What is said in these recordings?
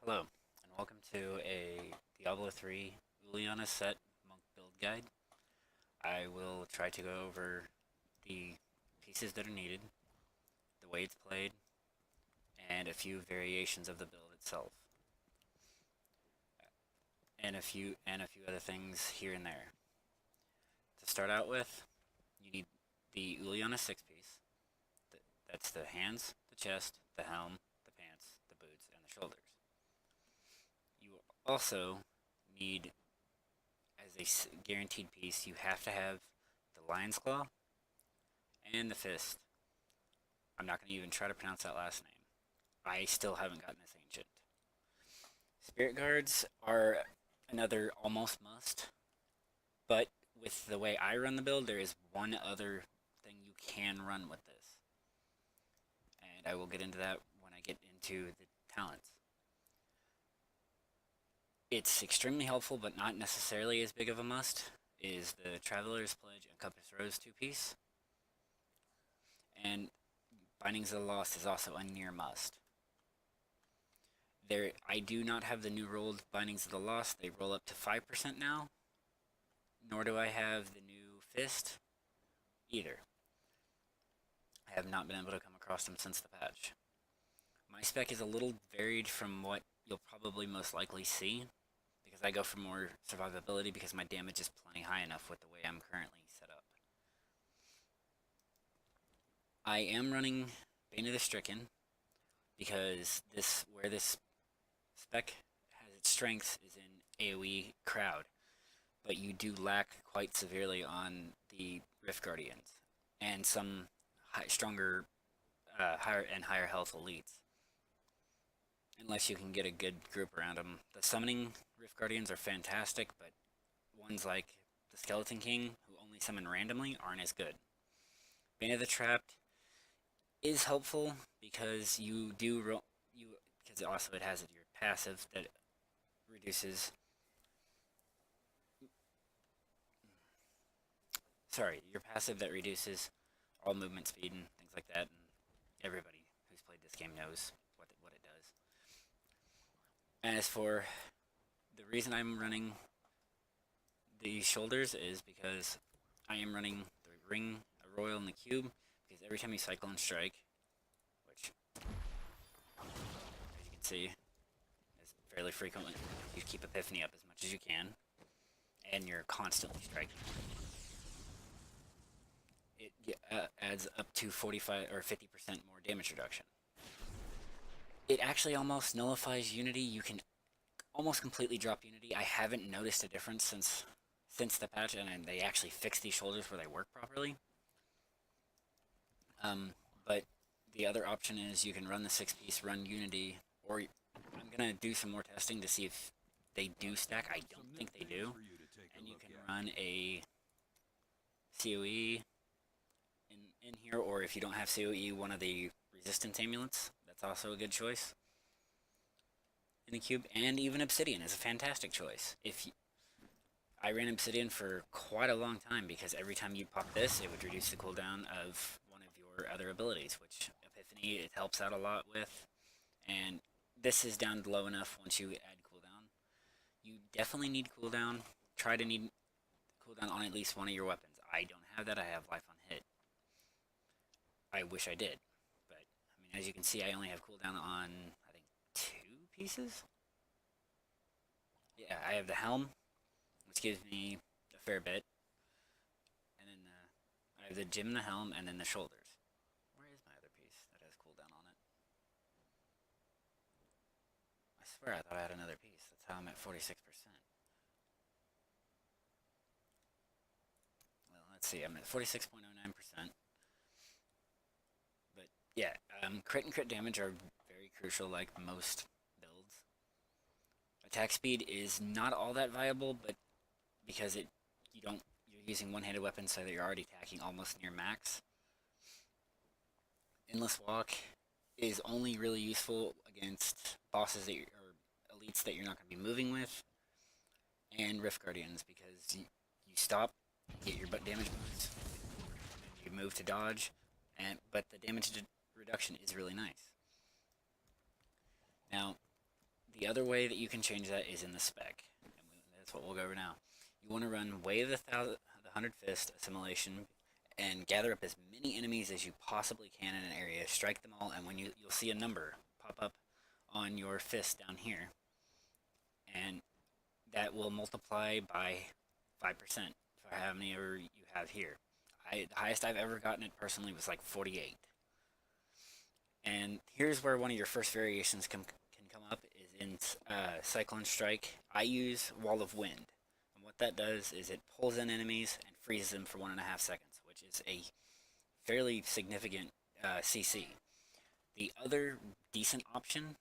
Hello, and welcome to a Diablo 3 Uliana set monk build guide. I will try to go over the pieces that are needed, the way it's played, and a few variations of the build itself, and a few other things here and there. To start out with, you need the Uliana 6-piece. That's the hands, the chest, the helm, the pants, the boots, and the shoulders. You also need as a guaranteed piece, you have to have the lion's claw and the fist. I'm not going to even try to pronounce that last name. I still haven't gotten this ancient. Spirit guards are another almost must, but with the way I run the build, there is one other thing you can run with this, and I will get into that when I get into the talents. It's extremely helpful, but not necessarily as big of a must, is the Traveler's Pledge and Compass Rose 2-piece. And Bindings of the Lost is also a near must. I do not have the new rolled Bindings of the Lost. They roll up to 5% now. Nor do I have the new Fist either. I have not been able to come across them since the patch. My spec is a little varied from what you'll probably most likely see, because I go for more survivability because my damage is plenty high enough with the way I'm currently set up. I am running Bane of the Stricken because where this spec has its strengths is in AoE crowd, but you do lack quite severely on the Rift Guardians and some stronger, higher health elites. Unless you can get a good group around them. The summoning Rift Guardians are fantastic, but ones like the Skeleton King, who only summon randomly, aren't as good. Bane of the Trapped is helpful because because also it has your passive that reduces your passive that reduces all movement speed and things like that, and everybody who's played this game knows what it does. As for the reason I'm running the shoulders is because I am running the ring, a royal, and the cube, because every time you cycle and strike, which, as you can see, is fairly frequently, you keep Epiphany up as much as you can, and you're constantly striking. It adds up to 45 or 50% more damage reduction. It actually almost nullifies Unity. You can almost completely drop Unity. I haven't noticed a difference since the patch, and they actually fixed these shoulders where they work properly. But the other option is you can run the 6-piece, run Unity, or I'm gonna do some more testing to see if they do stack. I don't think they do, and you can run a COE in here, or if you don't have COE, one of the resistance amulets. That's also a good choice in the cube, and even Obsidian is a fantastic choice. I ran Obsidian for quite a long time because every time you pop this, it would reduce the cooldown of one of your other abilities, which Epiphany it helps out a lot with, and this is down low enough once you add cooldown. You definitely need cooldown. Try to need cooldown on at least one of your weapons. I don't have that. I have life on hit. I wish I did, but I mean, as you can see, I only have cooldown on I think 2 pieces. Yeah, I have the helm, which gives me a fair bit, and then I have the gem and the helm, and then the shoulders. Where is my other piece that has cooldown on it? I swear I thought I had another piece. That's how I'm at 46%. Well, let's see. I'm at 46.09%. But yeah, crit and crit damage are very crucial, like most builds. Attack speed is not all that viable, but because you're using one-handed weapons, so that you're already attacking almost near max. Endless Walk is only really useful against bosses or elites that you're not going to be moving with, and Rift Guardians, because you stop, get your damage boost, you move to dodge, but the damage reduction is really nice. Now, The other way that you can change that is in the spec, and that's what we'll go over now. You want to run Way of the 100 Fist Assimilation and gather up as many enemies as you possibly can in an area. Strike them all, and when you'll see a number pop up on your fist down here, and that will multiply by 5% for how many ever you have here. The highest I've ever gotten it personally was like 48. And here's where one of your first variations can come up is in Cyclone Strike. I use Wall of Wind. And what that does is it pulls in enemies and freezes them for 1.5 seconds, which is a fairly significant CC. The other decent option,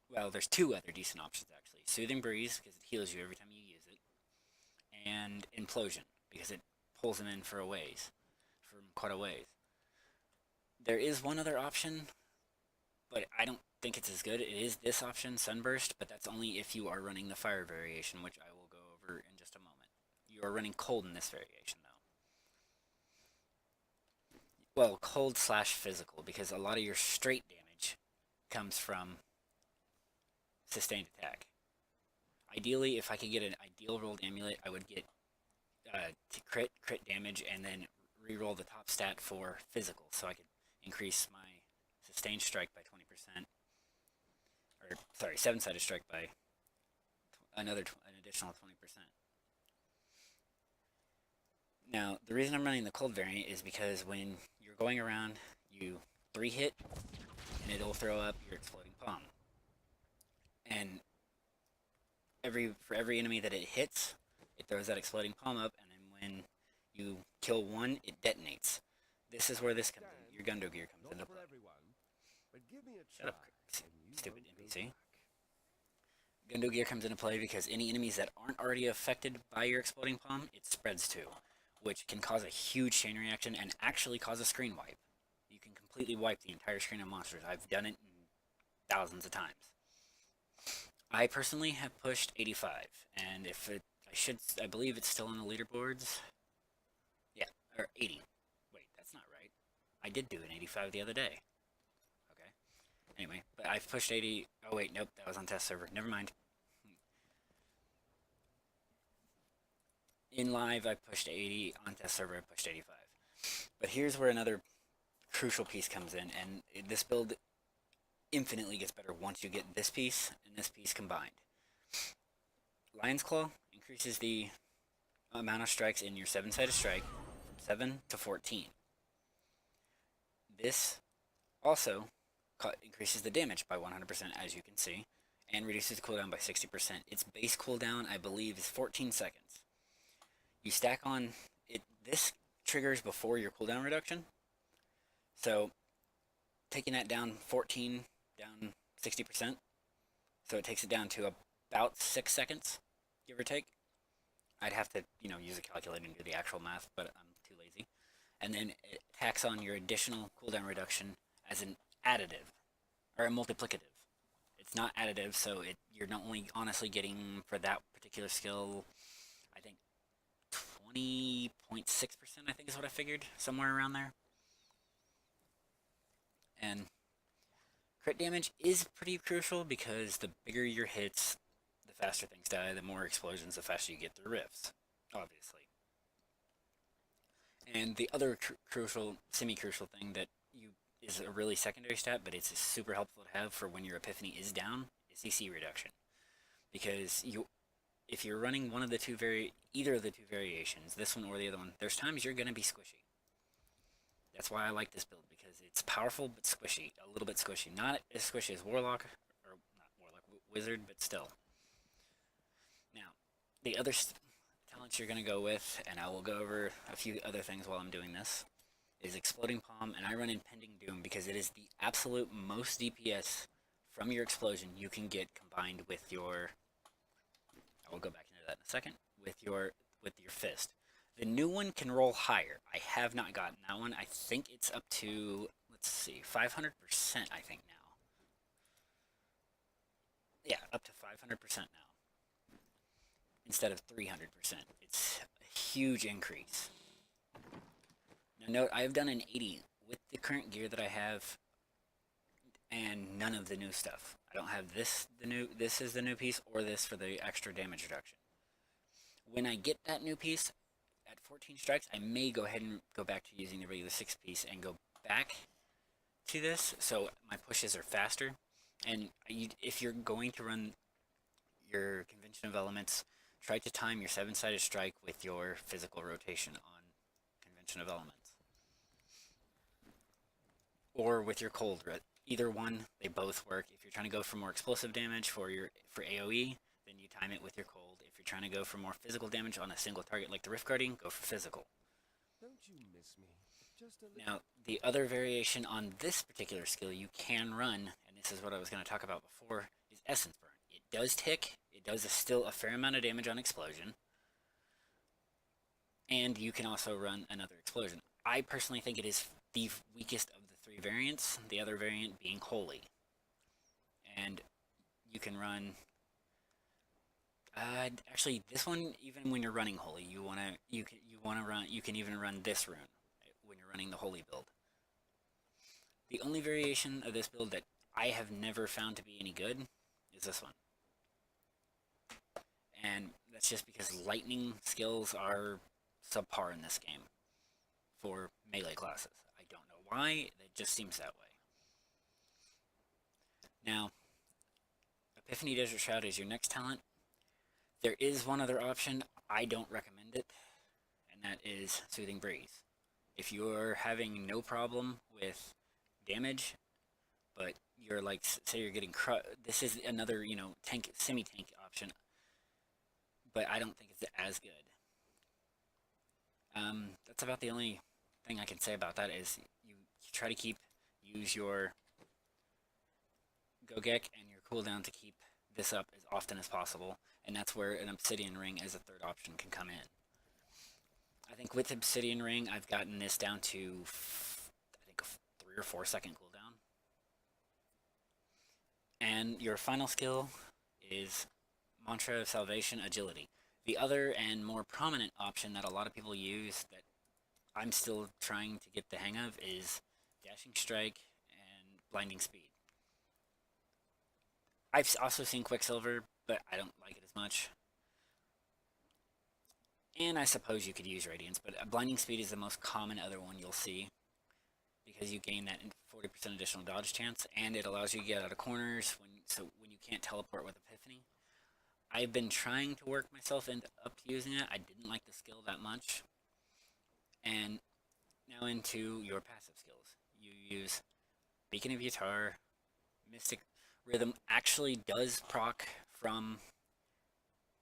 well, there's two other decent options actually. Soothing Breeze, because it heals you every time you use it, and Implosion, because it pulls them in for a ways, from quite a ways. There is one other option, but I don't think it's as good. It is this option, Sunburst, but that's only if you are running the fire variation, which I will go over in just a moment. You are running cold in this variation, though. Well, cold slash physical, because a lot of your straight damage comes from sustained attack. Ideally, if I could get an ideal rolled amulet, I would get crit damage and then reroll the top stat for physical, so I could increase my sustained strike by 20%, or sorry, 7-sided strike by an additional 20%. Now, the reason I'm running the cold variant is because when you're going around, you 3-hit, and it'll throw up your exploding palm. And for every enemy that it hits, it throws that exploding palm up, and then when you kill one, it detonates. This is where this comes in. Your Gundo gear comes into play. Shut up, stupid NPC. Gundo gear comes into play because any enemies that aren't already affected by your exploding palm, it spreads to, which can cause a huge chain reaction and actually cause a screen wipe. You can completely wipe the entire screen of monsters. I've done it thousands of times. I personally have pushed 85, and I believe it's still on the leaderboards. Yeah, or 80. Wait, that's not right. I did do an 85 the other day. Okay. Anyway, but I've pushed 80. Oh wait, nope, that was on test server. Never mind. In live, I pushed 80. On test server, I pushed 85. But here's where another crucial piece comes in, and this build infinitely gets better once you get this piece and this piece combined. Lion's Claw increases the amount of strikes in your 7-sided strike from 7 to 14. This also increases the damage by 100%, as you can see, and reduces the cooldown by 60%. Its base cooldown, I believe, is 14 seconds. You stack on it. This triggers before your cooldown reduction. So taking that down 14, down 60%. So it takes it down to about 6 seconds, give or take. I'd have to, use a calculator and do the actual math, but I'm too lazy. And then it tacks on your additional cooldown reduction as an additive, or a multiplicative. It's not additive, so you're not only honestly getting, for that particular skill, I think 20.6%, I think is what I figured, somewhere around there. And crit damage is pretty crucial because the bigger your hits, the faster things die, the more explosions, the faster you get through rifts, obviously. And the other crucial, semi-crucial thing that is a really secondary stat, but it's super helpful to have for when your epiphany is down, is CC reduction. Because if you're running either of the two variations, this one or the other one, there's times you're going to be squishy. That's why I like this build, because it's powerful but squishy, a little bit squishy. Not as squishy as Warlock, or not Warlock, Wizard, but still. Now, the other talents you're going to go with, and I will go over a few other things while I'm doing this, is Exploding Palm, and I run Impending Doom because it is the absolute most DPS from your explosion you can get combined with your... I will go back into that in a second. With your fist. The new one can roll higher. I have not gotten that one. I think it's up to, let's see, 500%, I think now. Yeah, up to 500% now. Instead of 300%. It's a huge increase. Now note, I have done an 80 with the current gear that I have and none of the new stuff. I don't have this is the new piece, or this for the extra damage reduction. When I get that new piece at 14 strikes, I may go ahead and go back to using the regular 6 piece and go back to this, so my pushes are faster. And if you're going to run your convention of elements, try to time your 7-sided strike with your physical rotation on convention of elements, or with your cold. Either one, they both work. If you're trying to go for more explosive damage for AOE, then you time it with your cold. If you're trying to go for more physical damage on a single target like the Rift Guardian, go for physical. Don't you miss me? Just a little. Now, the other variation on this particular skill you can run, and this is what I was going to talk about before, is Essence Burn. It does tick. It does still a fair amount of damage on explosion. And you can also run another explosion. I personally think it is the weakest of the 3 variants, the other variant being Holy. And you can run... actually, this one, even when you're running Holy, you can even run this rune when you're running the Holy build. The only variation of this build that I have never found to be any good is this one. And that's just because lightning skills are subpar in this game for melee classes. I don't know why, it just seems that way. Now, Epiphany Desert Shroud is your next talent. There is one other option. I don't recommend it, and that is Soothing Breeze. If you're having no problem with damage, but you're like, say you're getting this is another, tank, semi-tank option, but I don't think it's as good. That's about the only thing I can say about that is you try to use your Gogek and your cooldown to keep this up as often as possible, and that's where an Obsidian Ring as a third option can come in. I think with Obsidian Ring, I've gotten this down to, I think, a 3 or 4 second cooldown. And your final skill is Mantra of Salvation Agility. The other and more prominent option that a lot of people use that I'm still trying to get the hang of is Dashing Strike and Blinding Speed. I've also seen Quicksilver, but I don't like it as much. And I suppose you could use Radiance, but Blinding Speed is the most common other one you'll see, because you gain that 40% additional dodge chance, and it allows you to get out of corners when you can't teleport with Epiphany. I've been trying to work myself up to using it. I didn't like the skill that much. And now into your passive skills. You use Beacon of Yatar. Mystic Rhythm actually does proc from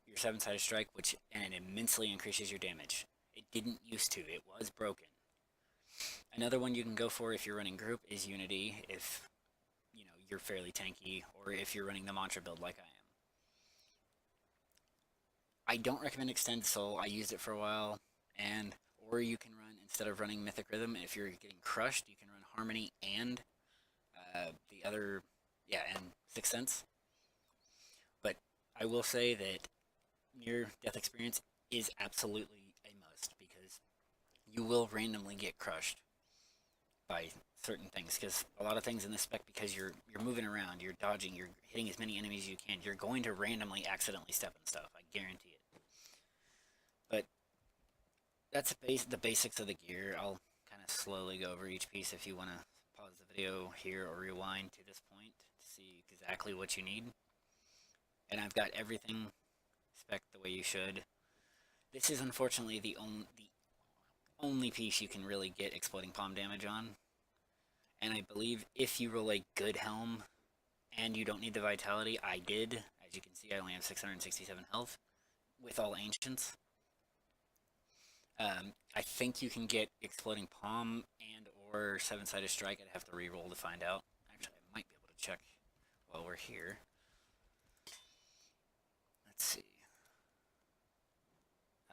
your 7-sided strike, and it immensely increases your damage. It didn't used to. It was broken. Another one you can go for if you're running group is Unity, if you're fairly tanky, or if you're running the Mantra build like I am. I don't recommend Extend Soul. I used it for a while, or you can run, instead of running Mythic Rhythm, if you're getting crushed, you can run Harmony and the other, and Sixth Sense. But I will say that near-death experience is absolutely a must, because you will randomly get crushed by certain things, because a lot of things in this spec, because you're moving around, you're dodging, you're hitting as many enemies as you can, you're going to randomly accidentally step on stuff. I guarantee it. But that's the basics of the gear. I'll kind of slowly go over each piece if you want to pause the video here or rewind to this point to see exactly what you need. And I've got everything spec the way you should. This is unfortunately the only piece you can really get exploding palm damage on. And I believe if you roll a good helm and you don't need the vitality, I did. As you can see, I only have 667 health with all ancients. I think you can get exploding palm and or 7-sided strike. I'd have to re-roll to find out. Actually, I might be able to check while we're here. Let's see.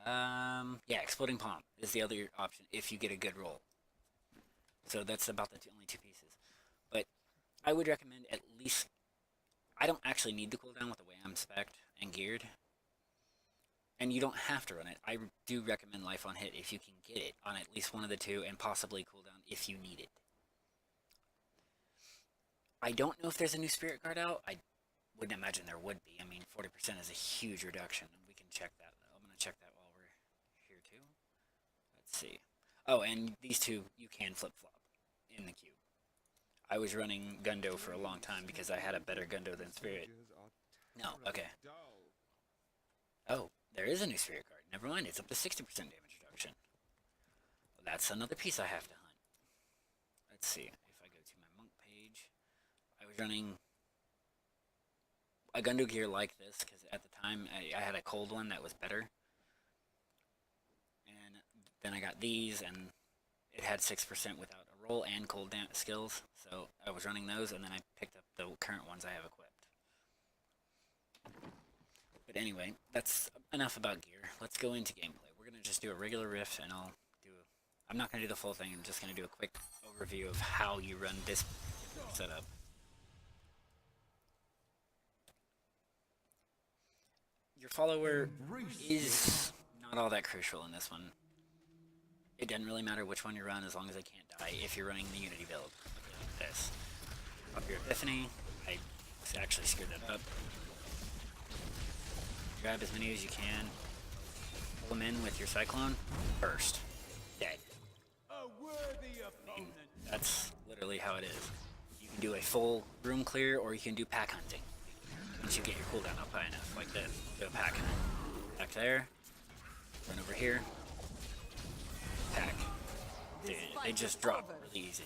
Yeah, exploding palm is the other option if you get a good roll. So that's about the only 2 pieces. But I would recommend at least... I don't actually need the cooldown with the way I'm spec'd and geared. And you don't have to run it. I do recommend Life on Hit if you can get it on at least one of the 2, and possibly cooldown if you need it. I don't know if there's a new spirit guard out. I wouldn't imagine there would be. I mean, 40% is a huge reduction. We can check that though. I'm gonna check that while we're here too. Let's see. Oh, and these two you can flip flop in the queue. I was running Gundo for a long time because I had a better Gundo than Spirit. No, okay. Oh, there is a new Spirit card. Never mind, it's up to 60% damage reduction. Well, that's another piece I have to hunt. Let's see, if I go to my monk page, I was running a Gundo gear like this because at the time I had a cold one that was better. And then I got these, and it had 6% without a roll and cold skills, so I was running those, and then I picked up the current ones I have equipped. But anyway, that's enough about gear. Let's go into gameplay. We're going to just do a regular rift, and I'm not going to do the full thing, I'm just going to do a quick overview of how you run this setup. Your follower is not all that crucial in this one. It doesn't really matter which one you run as long as they can't die if you're running the Unity build. Like this. Up your Epiphany. I actually screwed that up. Grab as many as you can. Pull them in with your Cyclone. Burst. Dead. I mean, that's literally how it is. You can do a full room clear or you can do pack hunting. Once you get your cooldown up high enough, like this. Do a pack hunt. Back there. Run over here. Pack. They just drop really easy.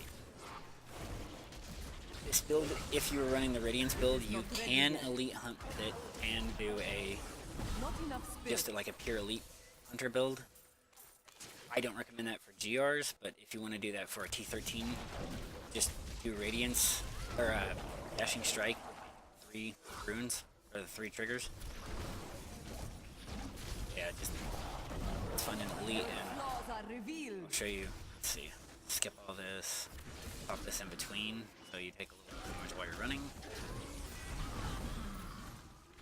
This build, if you were running the Radiance build, you can elite hunt with it and do just like a pure elite hunter build. I don't recommend that for GRs, but if you want to do that for a T13, just do Radiance or Dashing Strike, 3 runes or the 3 triggers. Yeah, just it's fun and elite, and I'll show you. Let's see. Skip all this. Pop this in between, so you take a little bit damage while you're running.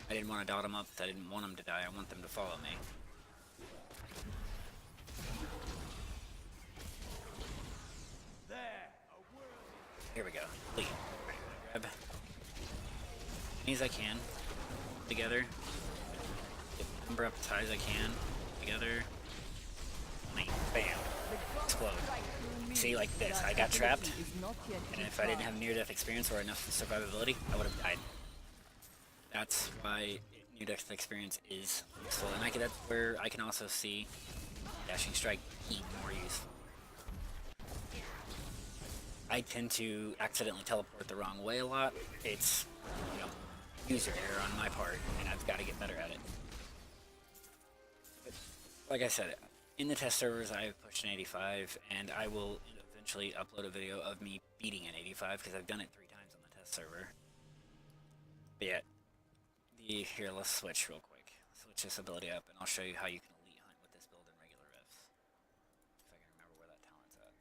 I didn't want to dot them up because I didn't want them to die. I want them to follow me. Here we go. Lead. Grab as many as I can together. Get the number up as high as I can together. Bam. Explode. See, like this. I got trapped, and if I didn't have near-death experience or enough survivability, I would have died. That's why near-death experience is useful, and that's where I can also see Dashing Strike even more useful. I tend to accidentally teleport the wrong way a lot. It's, user error on my part, and I've got to get better at it. But like I said, in the test servers, I've pushed an 85, and I will eventually upload a video of me beating an 85 because I've done it 3 times on the test server. But yeah, here, let's switch real quick. Switch this ability up, and I'll show you how you can elite hunt with this build in regular rifts. If I can remember where that talent's at.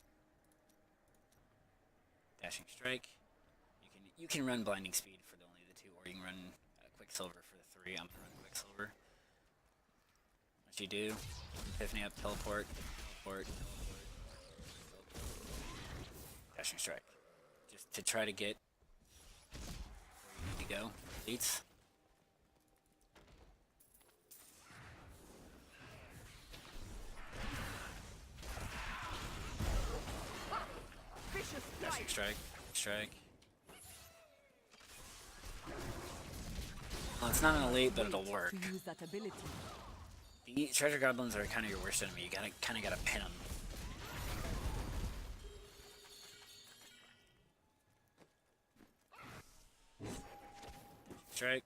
Dashing Strike. You can run Blinding Speed for only the 2, or you can run Quicksilver for the 3. I'm gonna run Quicksilver. What you do? Epiphany up, teleport, teleport, teleport, teleport. Dashing Strike. Just to try to get where you need to go. Elites. Dashing Strike, Strike. Well, it's not an elite, but it'll work. The treasure goblins are kind of your worst enemy. You kind of gotta pin them. Strike.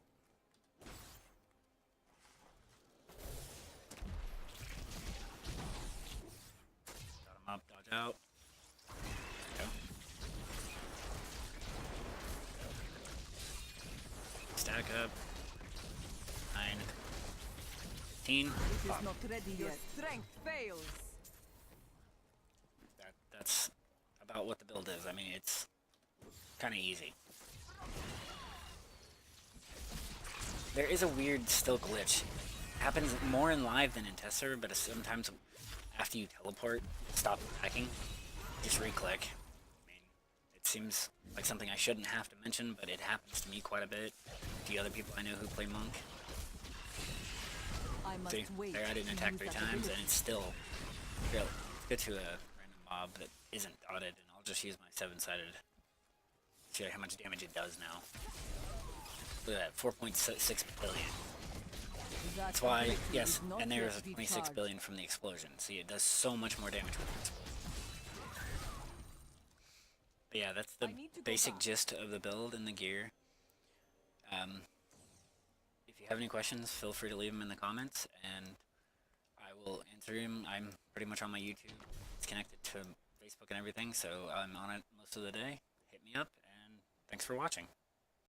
Dot him up, dodge out. There we go. Stack up. 9. 15. Pop. Not ready yet. Strength fails. That's about what the build is. I mean, it's kind of easy. There is a weird still glitch. Happens more in live than in test server, but sometimes after you teleport, stop attacking, just re-click. I mean, seems like something I shouldn't have to mention, but it happens to me quite a bit. The other people I know who play Monk. I must See, wait there I didn't to attack use 3 that times, ability. and it's still fairly. Let's go to a random mob that isn't dotted, and I'll just use my 7-sided. See how much damage it does now. Look at that, 4.6 billion. That's why, ability yes, is not and there's yet 26 recharged. billion from the explosion. See, it does so much more damage with it. But yeah, that's the I need to go basic back. gist of the build and the gear. If you have any questions, feel free to leave them in the comments, and I will answer them. I'm pretty much on my YouTube. It's connected to Facebook and everything, so I'm on it most of the day. Hit me up, and thanks for watching.